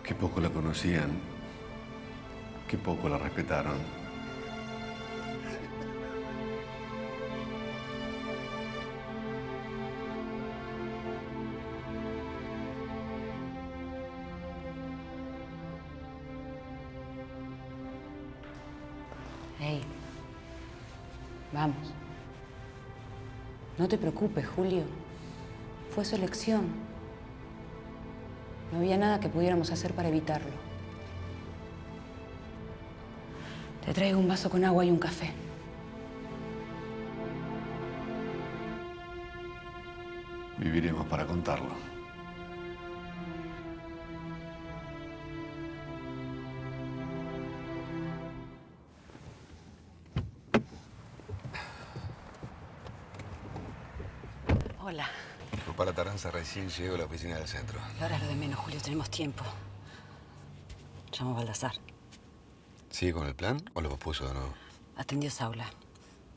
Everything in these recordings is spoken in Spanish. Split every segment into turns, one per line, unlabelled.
Qué poco la conocían, qué poco la respetaron.
Hey, vamos. No te preocupes, Julio. Fue su elección. No había nada que pudiéramos hacer para evitarlo. Te traigo un vaso con agua y un café.
Viviremos para contarlo.
Hola.
Disculpa la tardanza, recién llego a la oficina del centro.
Y ahora es lo de menos, Julio. Tenemos tiempo. Llamo a Baldassar.
¿Sigue con el plan o lo pospuso de nuevo?
Atendió a Saula.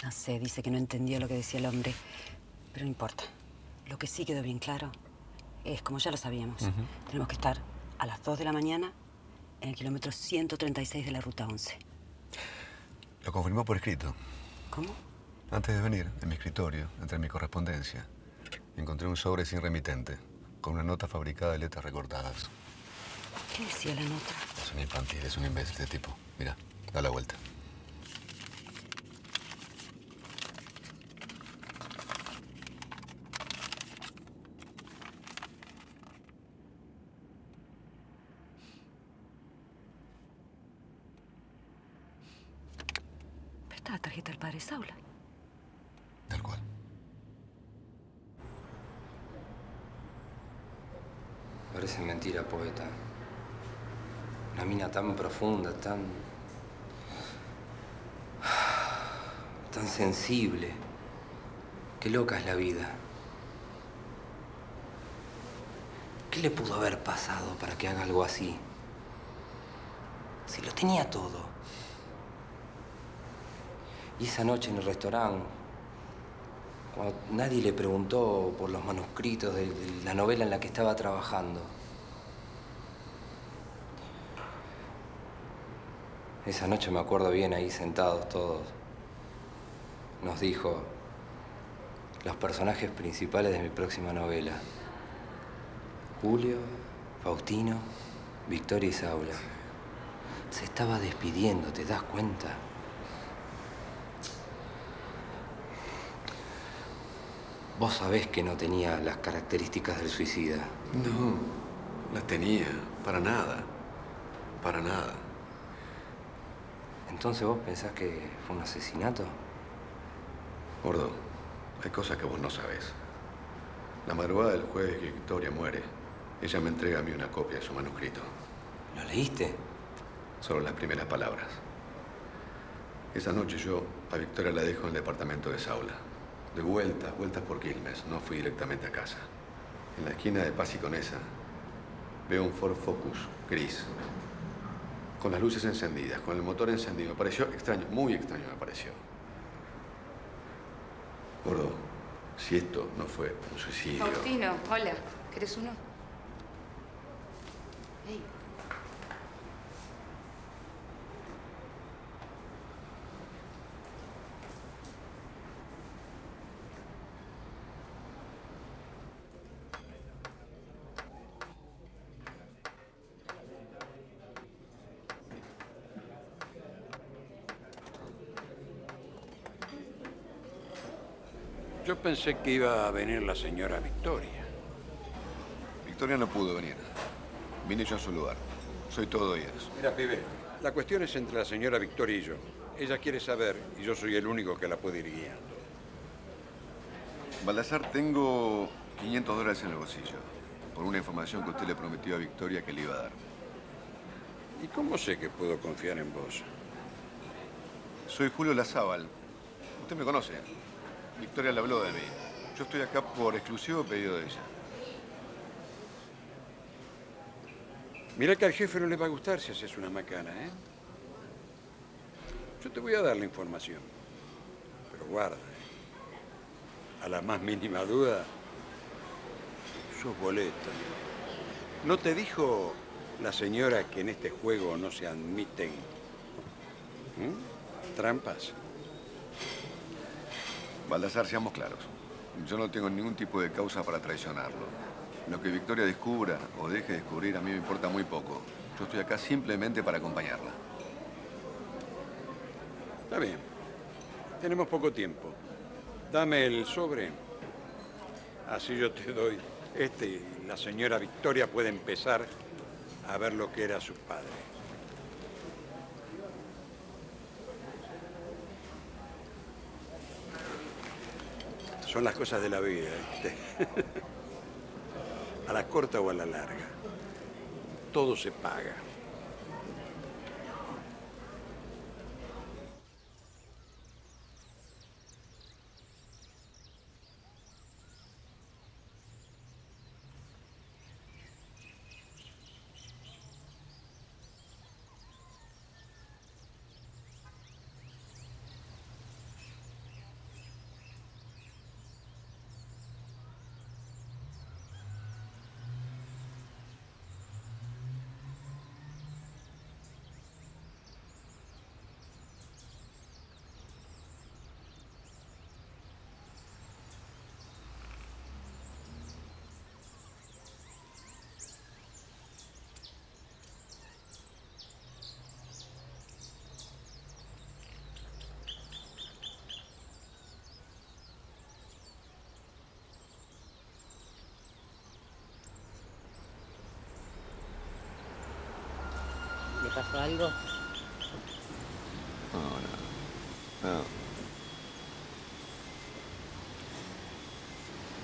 No sé, dice que no entendía lo que decía el hombre. Pero no importa. Lo que sí quedó bien claro es, como ya lo sabíamos, tenemos que estar a las 2 de la mañana en el kilómetro 136 de la ruta 11.
Lo confirmó por escrito.
¿Cómo?
Antes de venir, en mi escritorio, entre mi correspondencia, encontré un sobre sin remitente, con una nota fabricada de letras recortadas.
¿Qué decía la nota?
Es un infantil, es un imbécil de tipo. Mira, da la vuelta.
Esta es la tarjeta del padre Saula.
Tal cual.
Parece mentira, poeta. Una mina tan profunda, tan sensible. Qué loca es la vida. ¿Qué le pudo haber pasado para que haga algo así? Si lo tenía todo. Y esa noche en el restaurante, cuando nadie le preguntó por los manuscritos de la novela en la que estaba trabajando. Esa noche me acuerdo bien ahí sentados todos. Nos dijo los personajes principales de mi próxima novela. Julio, Faustino, Victoria y Saula. Se estaba despidiendo, ¿te das cuenta? Vos sabés que no tenía las características del suicida.
No, las tenía. Para nada. Para nada.
¿Entonces vos pensás que fue un asesinato?
Gordo, hay cosas que vos no sabés. La madrugada del jueves que Victoria muere, ella me entrega a mí una copia de su manuscrito.
¿Lo leíste?
Solo las primeras palabras. Esa noche yo a Victoria la dejo en el departamento de Saula. De vueltas por Quilmes. No fui directamente a casa. En la esquina de Paz y Conesa veo un Ford Focus gris. Con las luces encendidas, con el motor encendido. Me pareció extraño, muy extraño me pareció. Gordo, si esto no fue un suicidio...
Faustino, hola. ¿Querés uno? Hey.
Yo pensé que iba a venir la señora Victoria.
Victoria no pudo venir. Vine yo a su lugar. Soy todo oídos.
Mira, pibe, la cuestión es entre la señora Victoria y yo. Ella quiere saber y yo soy el único que la puede ir guiando.
Baldassar, tengo $500 en el bolsillo. Por una información que usted le prometió a Victoria que le iba a dar.
¿Y cómo sé que puedo confiar en vos?
Soy Julio Lazábal. Usted me conoce. Victoria le habló de mí. Yo estoy acá por exclusivo pedido de ella.
Mira que al jefe no le va a gustar si haces una macana, ¿eh? Yo te voy a dar la información. Pero guarda, ¿eh? A la más mínima duda, sos boleta. ¿No te dijo la señora que en este juego no se admiten trampas.
Baldassar, seamos claros. Yo no tengo ningún tipo de causa para traicionarlo. Lo que Victoria descubra o deje de descubrir a mí me importa muy poco. Yo estoy acá simplemente para acompañarla.
Está bien. Tenemos poco tiempo. Dame el sobre. Así yo te doy y la señora Victoria puede empezar a ver lo que era su padre. Son las cosas de la vida, ¿viste? A la corta o a la larga. Todo se paga.
¿Le pasó algo?
No.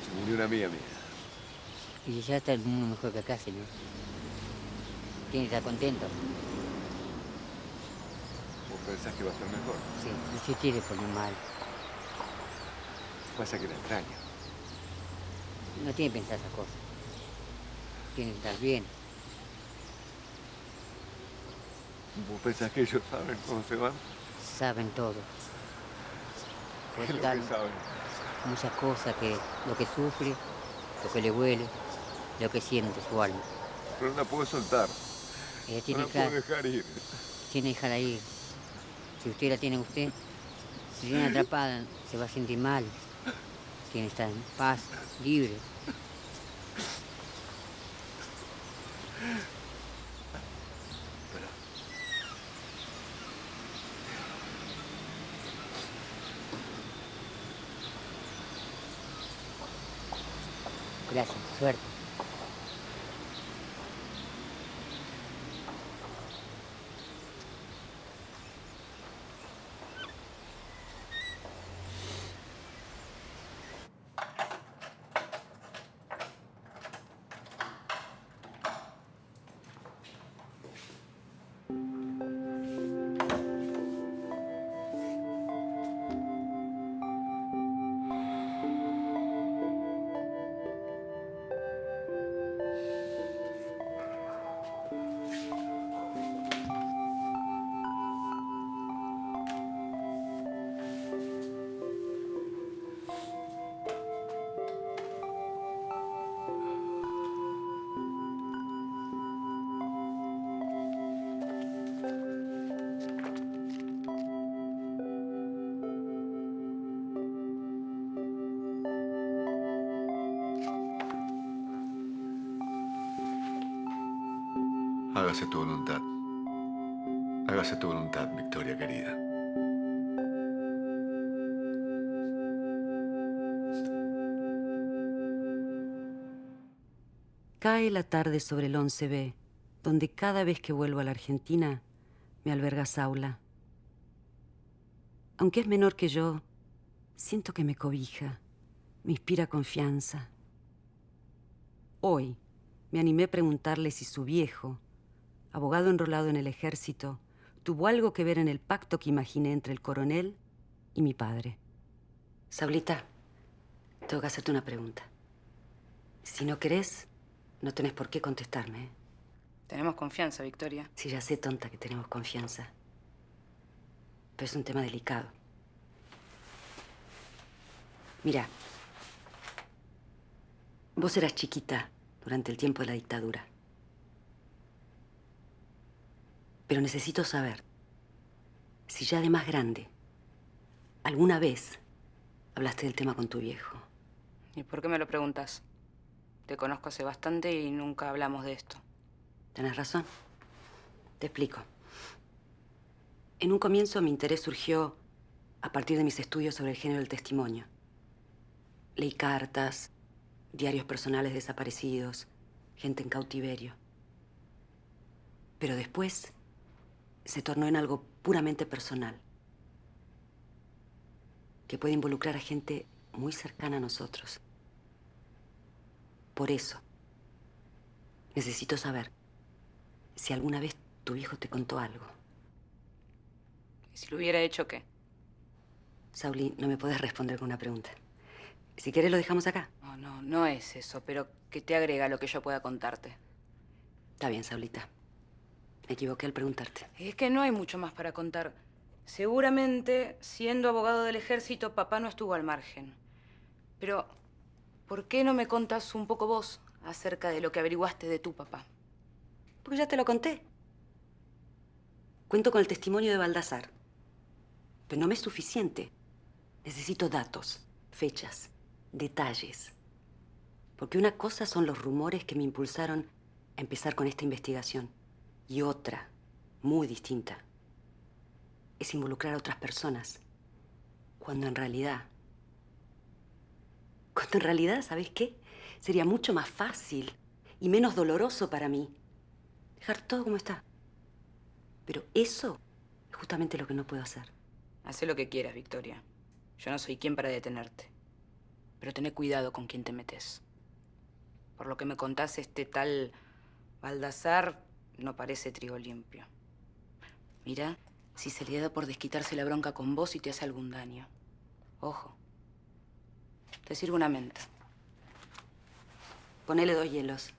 Se murió una amiga mía.
Y ya está el mundo mejor que acá, señor. Tiene que estar contento.
¿Vos pensás que va a estar mejor?
Sí, no se quiere poner mal.
Pasa que la extraño.
No tiene que pensar esas cosas. Tiene que estar bien.
¿Vos pensás que ellos saben cómo se van?
Saben todo.
¿Qué es lo
Saben
que saben?
muchas cosas, que lo que sufre, lo que le huele, lo que siente su alma.
Pero no la puedo soltar.
Ella
No
tiene
la
que
puedo dejar ir.
tiene que dejarla ir. Si usted la tiene usted, si viene atrapada, se va a sentir mal. Tiene que estar en paz, libre. Gracias, suerte.
Hágase tu voluntad. Hágase tu voluntad, Victoria querida.
Cae la tarde sobre el 11B, donde cada vez que vuelvo a la Argentina me alberga Saula. Aunque es menor que yo, siento que me cobija, me inspira confianza. Hoy me animé a preguntarle si su viejo, abogado enrolado en el ejército, tuvo algo que ver en el pacto que imaginé entre el coronel y mi padre. Saulita, tengo que hacerte una pregunta. Si no querés, no tenés por qué contestarme, ¿eh?
Tenemos confianza, Victoria.
Sí, ya sé, tonta, que tenemos confianza. Pero es un tema delicado. Mira, vos eras chiquita durante el tiempo de la dictadura. Pero necesito saber si ya de más grande, alguna vez hablaste del tema con tu viejo.
¿Y por qué me lo preguntas? Te conozco hace bastante y nunca hablamos de esto.
Tenés razón. Te explico. En un comienzo mi interés surgió a partir de mis estudios sobre el género del testimonio. Leí cartas, diarios personales desaparecidos, gente en cautiverio. Pero después se tornó en algo puramente personal, que puede involucrar a gente muy cercana a nosotros. Por eso, necesito saber si alguna vez tu viejo te contó algo.
¿Y si lo hubiera hecho qué?
Sauli, no me podés responder con una pregunta. Si querés, lo dejamos acá.
No es eso, pero ¿qué te agrega lo que yo pueda contarte?
Está bien, Saulita. Me equivoqué al preguntarte.
Es que no hay mucho más para contar. Seguramente, siendo abogado del ejército, papá no estuvo al margen. Pero, ¿por qué no me contás un poco vos acerca de lo que averiguaste de tu papá?
Porque ya te lo conté. Cuento con el testimonio de Baldassar. Pero no me es suficiente. Necesito datos, fechas, detalles. Porque una cosa son los rumores que me impulsaron a empezar con esta investigación. Y otra, muy distinta, es involucrar a otras personas. Cuando en realidad, ¿sabes qué? Sería mucho más fácil y menos doloroso para mí dejar todo como está. Pero eso es justamente lo que no puedo hacer.
Hacé lo que quieras, Victoria. Yo no soy quien para detenerte. Pero tené cuidado con quién te metes. Por lo que me contás, este tal Baldassar no parece trigo limpio. Mira, si se le da por desquitarse la bronca con vos y te hace algún daño. Ojo. Te sirve una menta.
Ponele 2 hielos.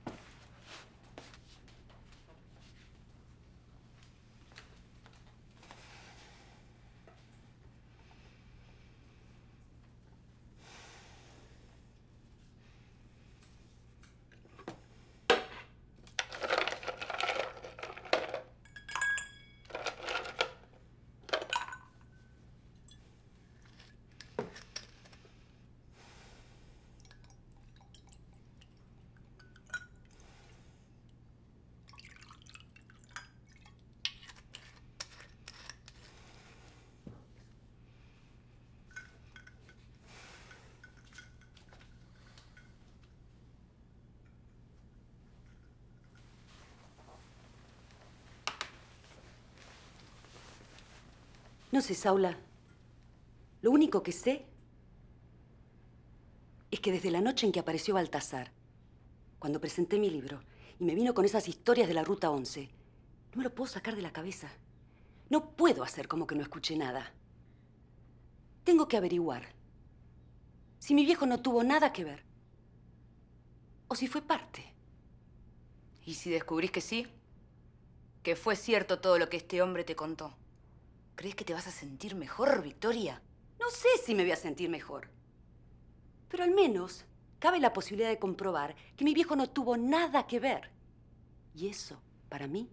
No sé, Saula. Lo único que sé es que desde la noche en que apareció Baltasar, cuando presenté mi libro y me vino con esas historias de la Ruta 11, no me lo puedo sacar de la cabeza. No puedo hacer como que no escuché nada. Tengo que averiguar si mi viejo no tuvo nada que ver o si fue parte.
¿Y si descubrís que sí? Que fue cierto todo lo que este hombre te contó. ¿Crees que te vas a sentir mejor, Victoria?
No sé si me voy a sentir mejor. Pero al menos cabe la posibilidad de comprobar que mi viejo no tuvo nada que ver. Y eso, para mí,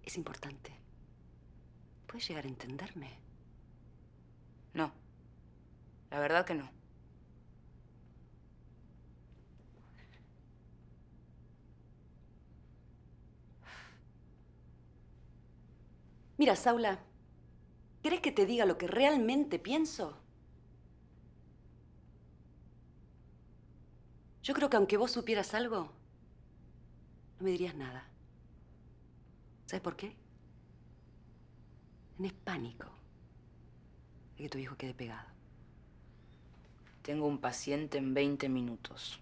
es importante. ¿Puedes llegar a entenderme?
No. La verdad que no.
Mira, Saula, ¿querés que te diga lo que realmente pienso? Yo creo que aunque vos supieras algo, no me dirías nada. ¿Sabes por qué? Tenés pánico de que tu viejo quede pegado.
Tengo un paciente en 20 minutos.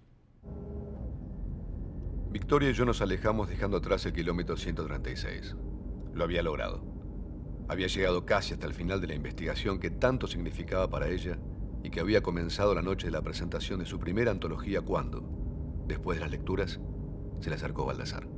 Victoria y yo nos alejamos dejando atrás el kilómetro 136. Lo había logrado. Había llegado casi hasta el final de la investigación que tanto significaba para ella y que había comenzado la noche de la presentación de su primera antología cuando, después de las lecturas, se le acercó Baldassar.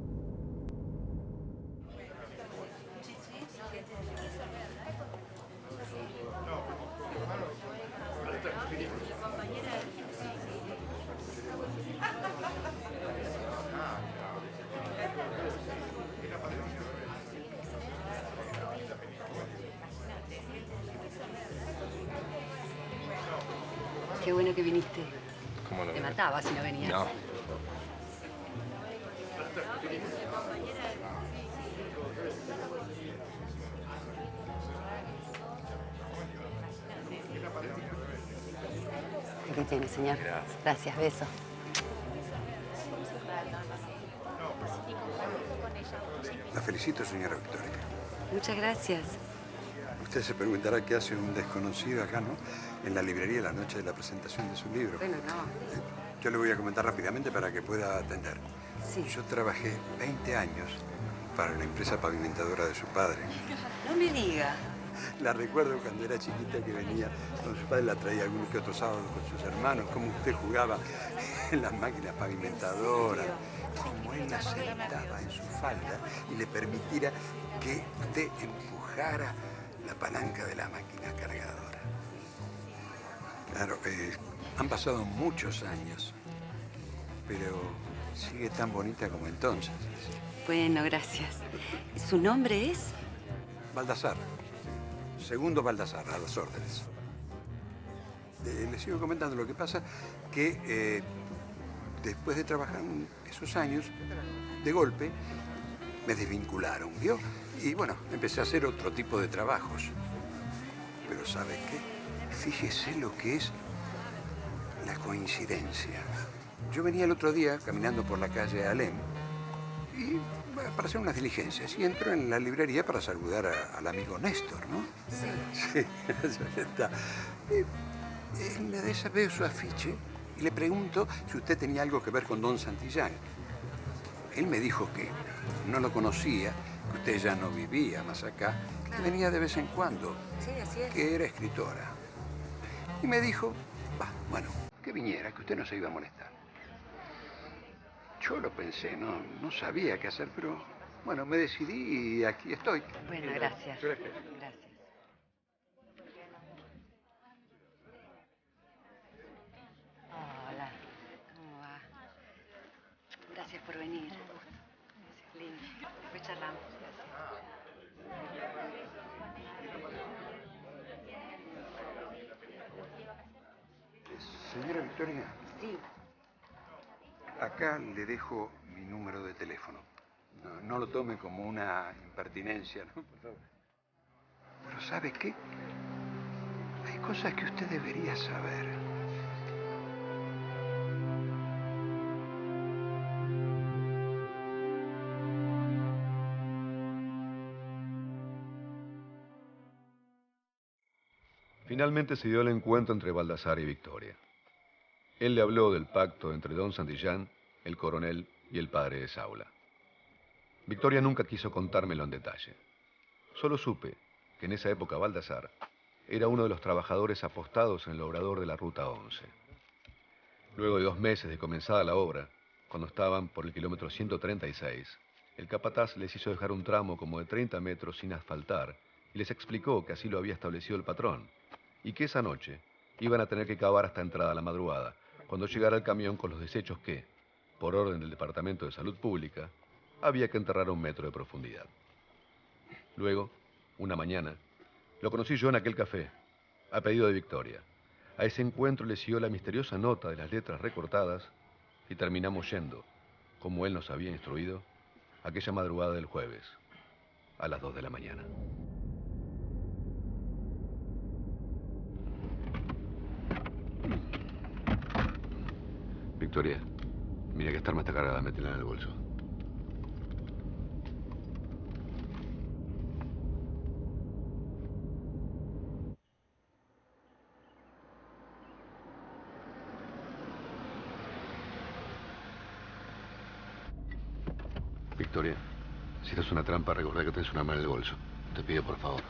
Qué bueno que viniste.
¿Cómo lo
Te
ves?
mataba si no venías.
No.
Aquí tiene, señor.
Gracias.
Gracias, beso.
La felicito, señora Victoria.
Muchas gracias.
Usted se preguntará qué hace un desconocido acá, ¿no? En la librería la noche de la presentación de su libro.
Bueno, no.
Yo le voy a comentar rápidamente para que pueda atender.
Sí.
Yo trabajé 20 años para la empresa pavimentadora de su padre.
No me diga.
La recuerdo cuando era chiquita que venía con su padre, la traía algún que otro sábado con sus hermanos, cómo usted jugaba en las máquinas pavimentadoras, cómo él la sentaba en su falda y le permitiera que usted empujara la palanca de la máquina cargadora. Claro, han pasado muchos años, pero sigue tan bonita como entonces.
Bueno, gracias. ¿Su nombre es?
Baldassar. Segundo Baldassar, a las órdenes. Le sigo comentando, lo que pasa que después de trabajar esos años, de golpe, me desvincularon, ¿vio? Y bueno, empecé a hacer otro tipo de trabajos. Pero ¿sabe qué? Fíjese lo que es la coincidencia. Yo venía el otro día caminando por la calle Alem y para hacer unas diligencias y entro en la librería para saludar al amigo Néstor, ¿no? Sí. Sí, ya está. Y en una de esas veo su afiche y le pregunto si usted tenía algo que ver con Don Santillán. Él me dijo que no lo conocía, que usted ya no vivía más acá, que venía de vez en cuando,
Sí, así es.
que era escritora. Y me dijo, bueno, que viniera, que usted no se iba a molestar. Yo lo pensé, no sabía qué hacer, pero bueno, me decidí y aquí estoy.
Bueno, gracias. Gracias. Hola, ¿cómo va? Gracias por venir. Gracias, lindo. Después charlamos.
Señora Victoria,
Sí.
acá le dejo mi número de teléfono. No lo tome como una impertinencia, ¿no? Por favor. Pero ¿sabe qué? Hay cosas que usted debería saber.
Finalmente se dio el encuentro entre Baldassar y Victoria. Él le habló del pacto entre don Santillán, el coronel y el padre de Saula. Victoria nunca quiso contármelo en detalle. Solo supe que en esa época Baldassar era uno de los trabajadores apostados en el obrador de la Ruta 11. Luego de 2 meses de comenzada la obra, cuando estaban por el kilómetro 136, el capataz les hizo dejar un tramo como de 30 metros sin asfaltar y les explicó que así lo había establecido el patrón y que esa noche iban a tener que cavar hasta entrada la madrugada, cuando llegara el camión con los desechos que, por orden del Departamento de Salud Pública, había que enterrar a 1 metro de profundidad. Luego, una mañana, lo conocí yo en aquel café, a pedido de Victoria. A ese encuentro le siguió la misteriosa nota de las letras recortadas y terminamos yendo, como él nos había instruido, aquella madrugada del jueves, a las 2 de la mañana. Victoria, mira que esta arma está cargada, métela en el bolso. Victoria, si esto es una trampa, recordá que tenés un arma en el bolso. Te pido por favor.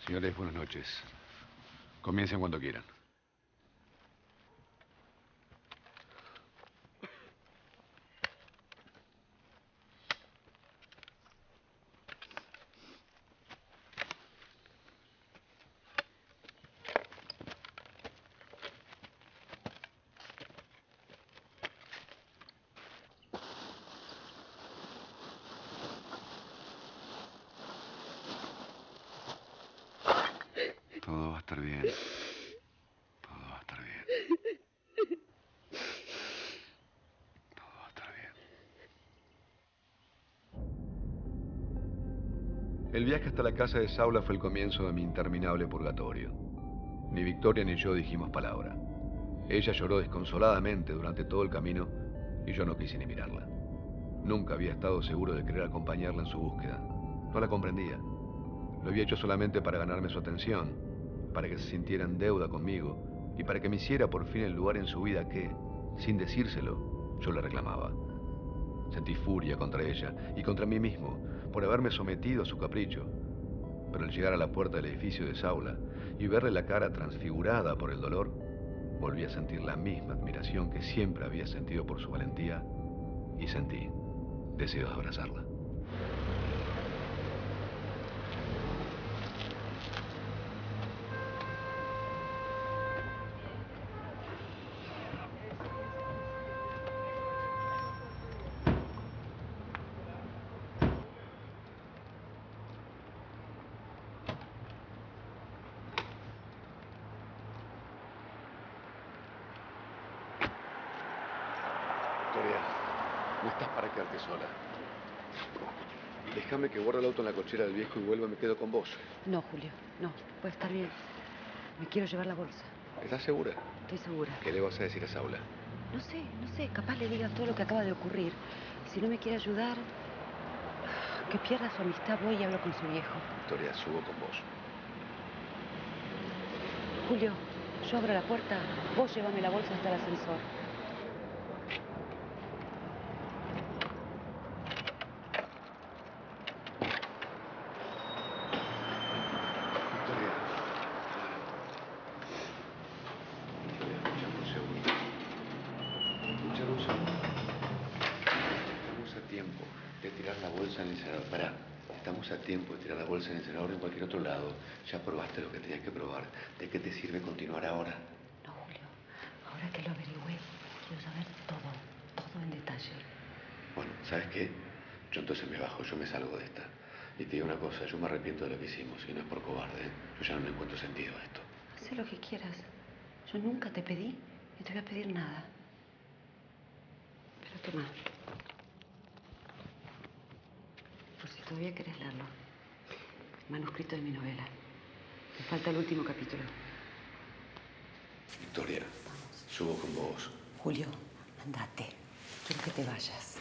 Señores, buenas noches. Comiencen cuando quieran. estar bien. Todo va a estar bien. Todo va a estar bien. El viaje hasta la casa de Saula fue el comienzo de mi interminable purgatorio. Ni Victoria ni yo dijimos palabra. Ella lloró desconsoladamente durante todo el camino y yo no quise ni mirarla. Nunca había estado seguro de querer acompañarla en su búsqueda. No la comprendía. Lo había hecho solamente para ganarme su atención, para que se sintiera en deuda conmigo y para que me hiciera por fin el lugar en su vida que, sin decírselo, yo le reclamaba. Sentí furia contra ella y contra mí mismo por haberme sometido a su capricho. Pero al llegar a la puerta del edificio de Saula y verle la cara transfigurada por el dolor, volví a sentir la misma admiración que siempre había sentido por su valentía y sentí deseo de abrazarla. Victoria, no estás para quedarte sola. Déjame que guarde el auto en la cochera del viejo y vuelva y me quedo con vos.
No, Julio, no. Puede estar bien. Me quiero llevar la bolsa.
¿Estás segura?
Estoy segura.
¿Qué le vas a decir a Saula?
No sé. Capaz le diga todo lo que acaba de ocurrir. Si no me quiere ayudar, que pierda su amistad, voy y hablo con su viejo.
Victoria, subo con vos.
Julio, yo abro la puerta. Vos llévame la bolsa hasta el ascensor.
Estamos a tiempo de tirar la bolsa en el incinerador en cualquier otro lado. Ya probaste lo que tenías que probar. ¿De qué te sirve continuar ahora?
No, Julio. Ahora que lo averigüé, quiero saber todo en detalle.
Bueno, ¿sabes qué? Yo entonces me bajo, yo me salgo de esta. Y te digo una cosa, yo me arrepiento de lo que hicimos y no es por cobarde. Yo ya no le encuentro sentido a esto.
Haz lo que quieras. Yo nunca te pedí ni te voy a pedir nada. Pero toma. Por si todavía querés leerlo. Manuscrito de mi novela. Me falta el último capítulo.
Victoria, subo con vos.
Julio, andate. Quiero que te vayas.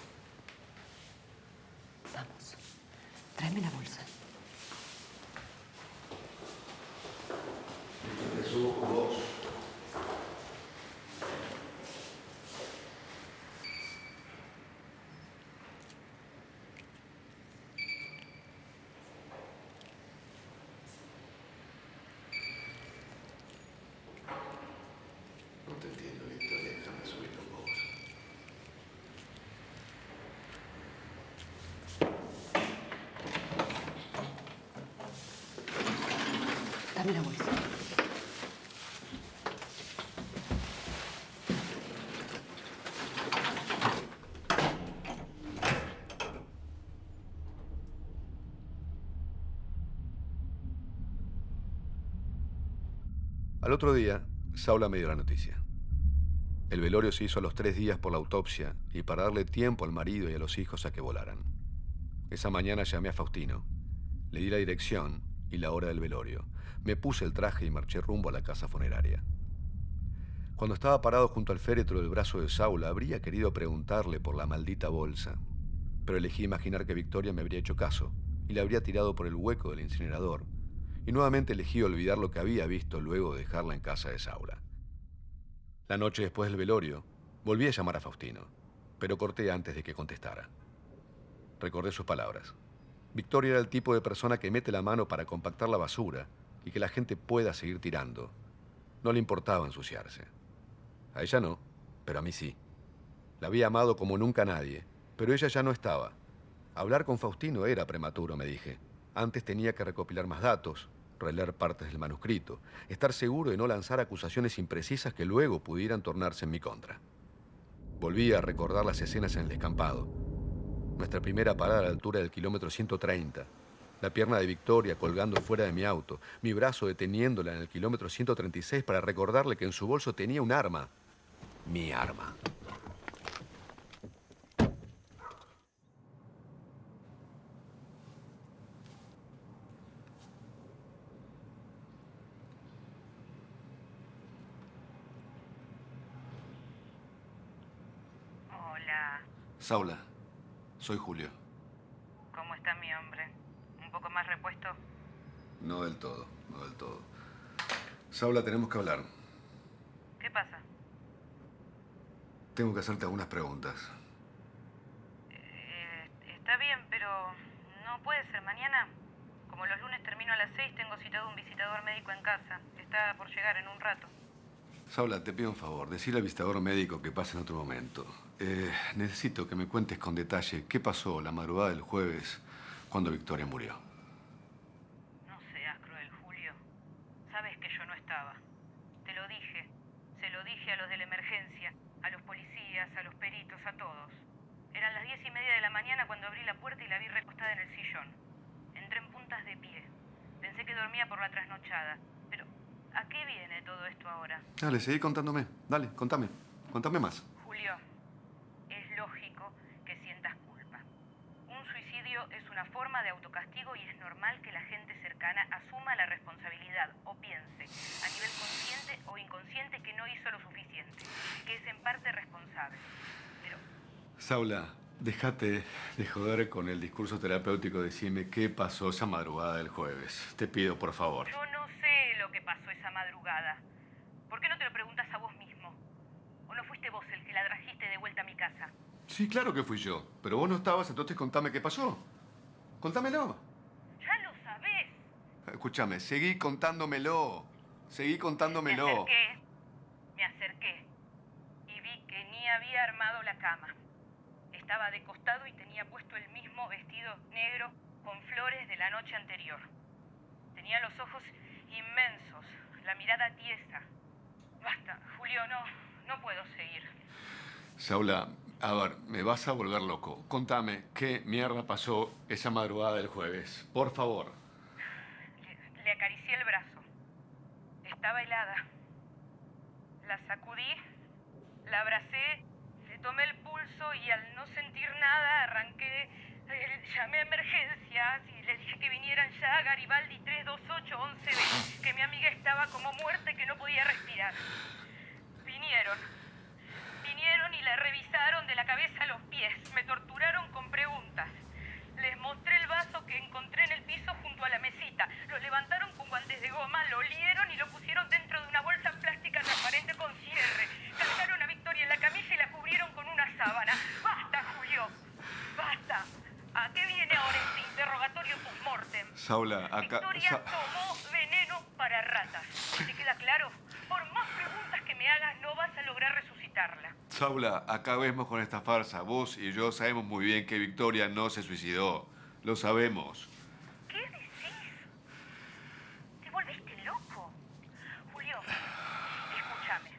Vamos. Tráeme la bolsa.
Victoria, subo con vos. No te entiendo, Victoria. Déjame subir con vos.
Dame la bolsa.
Al otro día, Saula me dio la noticia. El velorio se hizo a los 3 días por la autopsia y para darle tiempo al marido y a los hijos a que volaran. Esa mañana llamé a Faustino, le di la dirección y la hora del velorio. Me puse el traje y marché rumbo a la casa funeraria. Cuando estaba parado junto al féretro del brazo de Saula, habría querido preguntarle por la maldita bolsa, pero elegí imaginar que Victoria me habría hecho caso y la habría tirado por el hueco del incinerador, y nuevamente elegí olvidar lo que había visto luego de dejarla en casa de Saula. La noche después del velorio, volví a llamar a Faustino, pero corté antes de que contestara. Recordé sus palabras. Victoria era el tipo de persona que mete la mano para compactar la basura y que la gente pueda seguir tirando. No le importaba ensuciarse. A ella no, pero a mí sí. La había amado como nunca nadie, pero ella ya no estaba. Hablar con Faustino era prematuro, me dije. Antes tenía que recopilar más datos, releer partes del manuscrito, estar seguro de no lanzar acusaciones imprecisas que luego pudieran tornarse en mi contra. Volví a recordar las escenas en el descampado. Nuestra primera parada a la altura del kilómetro 130, La pierna de Victoria colgando fuera de mi auto. Mi brazo deteniéndola en el kilómetro 136 para recordarle que en su bolso tenía un arma. Mi arma.
Hola.
Saula, soy Julio.
¿Cómo está mi hombre? ¿Un poco más repuesto?
No del todo, no del todo. Saula, tenemos que hablar.
¿Qué pasa?
Tengo que hacerte algunas preguntas.
Está bien, pero no puede ser mañana. Como los lunes termino a las 6, tengo citado un visitador médico en casa. Está por llegar en un rato.
Saula, te pido un favor. Decirle al visitador médico que pase en otro momento. Necesito que me cuentes con detalle qué pasó la madrugada del jueves cuando Victoria murió.
No seas cruel, Julio. Sabes que yo no estaba. Te lo dije. Se lo dije a los de la emergencia, a los policías, a los peritos, a todos. Eran las 10:30 de la mañana cuando abrí la puerta y la vi recostada en el sillón. Entré en puntas de pie. Pensé que dormía por la trasnochada. Pero, ¿a qué viene todo esto ahora?
Dale, seguí contándome. Dale, contame. Contame más.
Julio, es lógico que sientas culpa. Un suicidio es una forma de autocastigo y es normal que la gente cercana asuma la responsabilidad o piense, a nivel consciente o inconsciente, que no hizo lo suficiente, que es en parte responsable. Pero
Saula, déjate de joder con el discurso terapéutico. Decime qué pasó esa madrugada del jueves. Te pido, por favor.
yo no sé lo que pasó esa madrugada. ¿Por qué no te lo preguntas a vos mismo? ¿O no fuiste vos el que la trajiste de vuelta a mi casa?
Sí, claro que fui yo. Pero vos no estabas, entonces contame qué pasó. Contámelo.
Ya lo sabés.
Escúchame, seguí contándome contándmelo.
Me acerqué y vi que ni había armado la cama. Estaba de costado y tenía puesto el mismo vestido negro con flores de la noche anterior. Tenía los ojos inmensos, la mirada tiesa. Basta, Julio, no puedo seguir.
Saula, a ver, me vas a volver loco. Contame qué mierda pasó esa madrugada del jueves. Por favor.
Le acaricié el brazo. Estaba helada. La sacudí, la abracé, le tomé el pulso y al no sentir nada arranqué. Llamé a emergencias y les dije que vinieran ya a Garibaldi 328-11B, que mi amiga estaba como muerta y que no podía respirar. Vinieron y la revisaron de la cabeza a los pies. Me torturaron con preguntas. Les mostré el vaso que encontré en el piso junto a la mesita. Lo levantaron con guantes de goma, lo olieron y lo pusieron dentro de una bolsa plástica transparente con cierre. Cargaron a Victoria en la camisa y la cubrieron con una sábana. ¡Basta, Julio! ¡Basta! ¿A qué viene ahora este interrogatorio post-mortem?
Saula, acá...
Victoria tomó veneno para ratas. ¿Te queda claro? Por más preguntas que me hagas, no vas a lograr resucitarla.
Saula, acabemos con esta farsa. Vos y yo sabemos muy bien que Victoria no se suicidó. Lo sabemos.
¿Qué decís? ¿Te volviste loco? Julio, escúchame.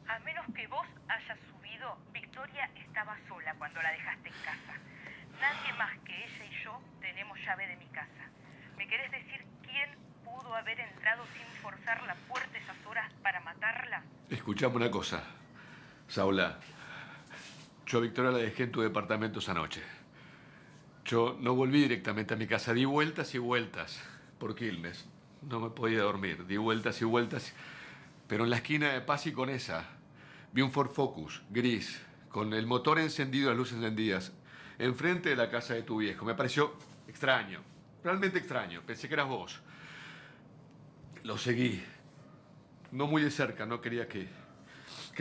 A menos que vos hayas subido, Victoria estaba sola cuando la dejaste en casa. Nadie más que ella y yo tenemos llave de mi casa. ¿Me querés decir quién pudo haber entrado sin forzar la puerta esas horas para matarla?
Escuchame una cosa. Saula, yo a Victoria la dejé en tu departamento esa noche. Yo no volví directamente a mi casa. Di vueltas y vueltas por Quilmes. No me podía dormir. Di vueltas y vueltas. Pero en la esquina de Paz y Conesa vi un Ford Focus gris con el motor encendido, las luces encendidas, enfrente de la casa de tu viejo. Me pareció extraño. Realmente extraño. Pensé que eras vos. Lo seguí. No muy de cerca. No quería que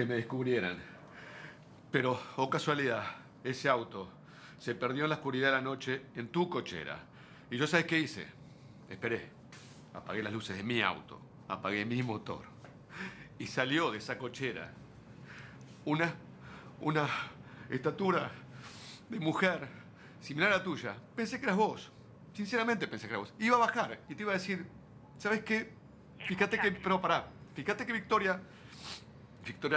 me descubrieran. Pero, oh casualidad, ese auto se perdió en la oscuridad de la noche en tu cochera. Y yo, ¿sabes qué hice? Esperé. Apagué las luces de mi auto. Apagué mi motor. Y salió de esa cochera una estatura de mujer similar a la tuya. Pensé que eras vos. Sinceramente pensé que eras vos. Iba a bajar y te iba a decir, ¿sabes qué? Fíjate que... Pero pará. Fíjate que Victoria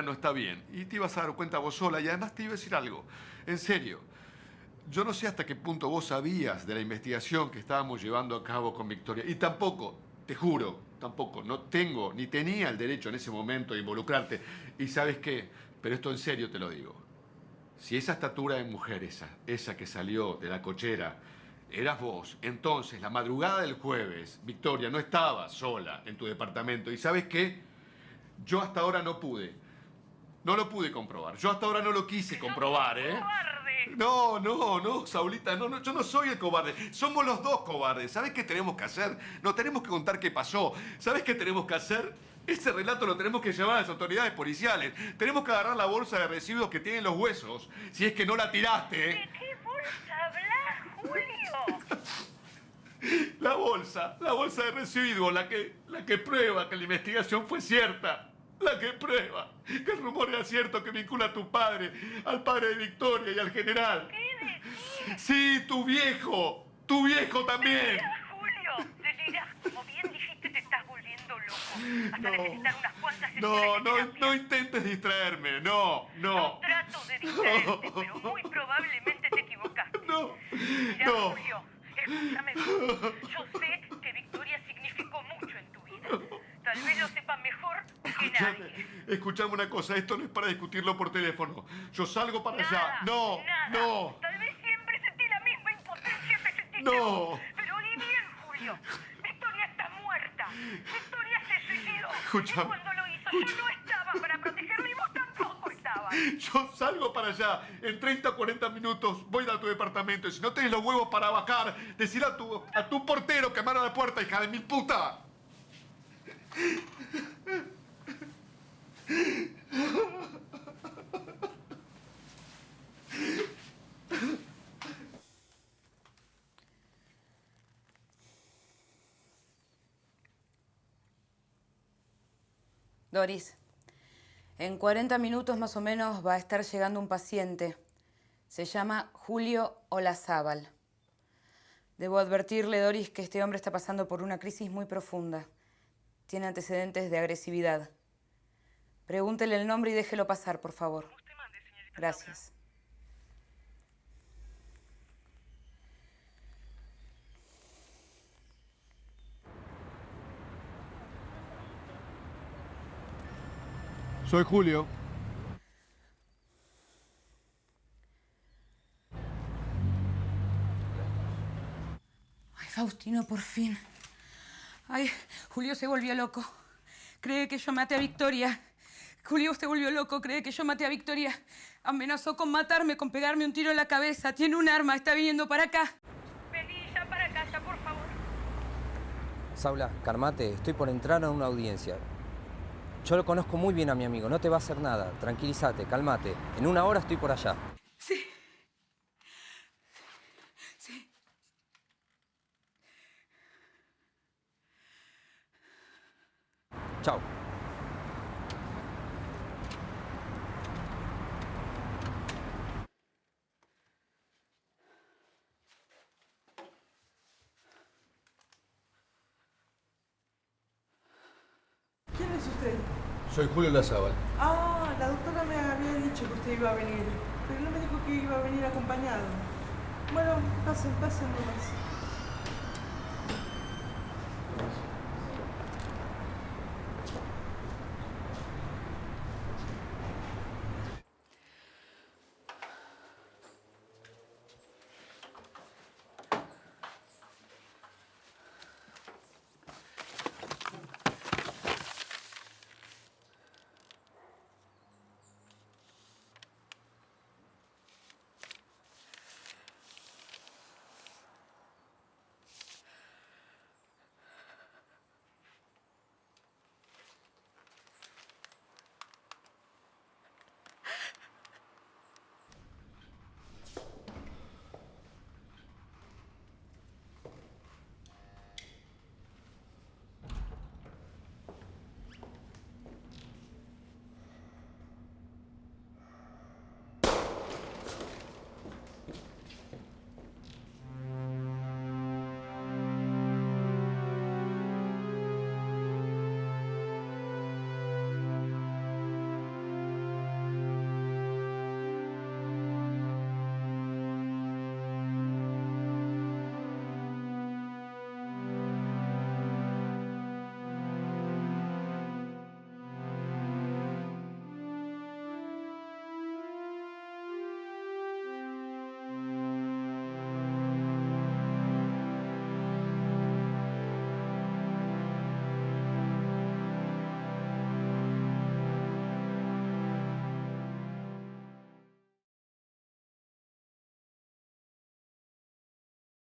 no está bien. Y te ibas a dar cuenta vos sola. Y además te iba a decir algo. En serio. yo no sé hasta qué punto vos sabías de la investigación que estábamos llevando a cabo con Victoria. Y tampoco, te juro, tampoco, no tengo ni tenía el derecho en ese momento de involucrarte. Y ¿sabes qué? Pero esto en serio te lo digo. Si esa estatura de mujer, esa que salió de la cochera, eras vos, entonces la madrugada del jueves, Victoria no estaba sola en tu departamento. ¿Y sabes qué? Yo hasta ahora no pude. No lo pude comprobar. Yo hasta ahora no lo quise comprobar, ¿eh?
¡Cobarde!
No, Saulita, no, yo no soy el cobarde. Somos los dos cobardes. ¿Sabes qué tenemos que hacer? Nos tenemos que contar qué pasó. ¿Sabes qué tenemos que hacer? Ese relato lo tenemos que llevar a las autoridades policiales. Tenemos que agarrar la bolsa de residuos que tienen los huesos, si es que no la tiraste.
¿De qué bolsa hablas, Julio?
La bolsa de residuos, la que prueba que la investigación fue cierta. La que prueba que el rumor era cierto, que vincula a tu padre, al padre de Victoria y al general.
¿Qué decís?
Sí, tu viejo también.
Delirás, Julio, delirás. Como bien dijiste, te estás volviendo loco. Hasta necesitar unas cuantas sesiones de terapia.
No intentes distraerme, no.
No trato de distraerte, pero muy probablemente te equivocaste. Mirá,
no.
Julio, escúchame bien. Yo sé que Victoria significó mucho en tu vida. Tal vez lo sepa mejor que nadie.
Escuchame una cosa, esto no es para discutirlo por teléfono. Yo salgo para allá. No.
Tal vez siempre sentí la misma impotencia que sentiste
No.
vos. Pero oí bien, Julio. Victoria está muerta. Victoria se suicidó.
Escuchame.
Y cuando lo hizo, yo no estaba para protegerla y vos tampoco estabas.
Yo salgo para allá. En 30 o 40 minutos voy a tu departamento. Y si no tenés los huevos para bajar, decir a tu portero que me abra la puerta, hija de mil puta.
Doris, en 40 minutos más o menos va a estar llegando un paciente. Se llama Julio Olazábal. Debo advertirle, Doris, que este hombre está pasando por una crisis muy profunda. Tiene antecedentes de agresividad. Pregúntele el nombre y déjelo pasar, por favor. Gracias.
Soy Julio.
Ay, Faustino, por fin. Ay, Julio se volvió loco. Cree que yo maté a Victoria. Julio se volvió loco, cree que yo maté a Victoria. Amenazó con matarme, con pegarme un tiro en la cabeza. Tiene un arma, está viniendo para acá.
Vení ya para casa, por favor.
Saula, calmate, estoy por entrar a una audiencia. Yo lo conozco muy bien a mi amigo, no te va a hacer nada. Tranquilízate, cálmate. En 1 hora estoy por allá.
Sí.
Chao.
¿Quién es usted?
Soy Julio Olazábal.
Ah, la doctora me había dicho que usted iba a venir, pero no me dijo que iba a venir acompañado. Bueno, pasen nomás.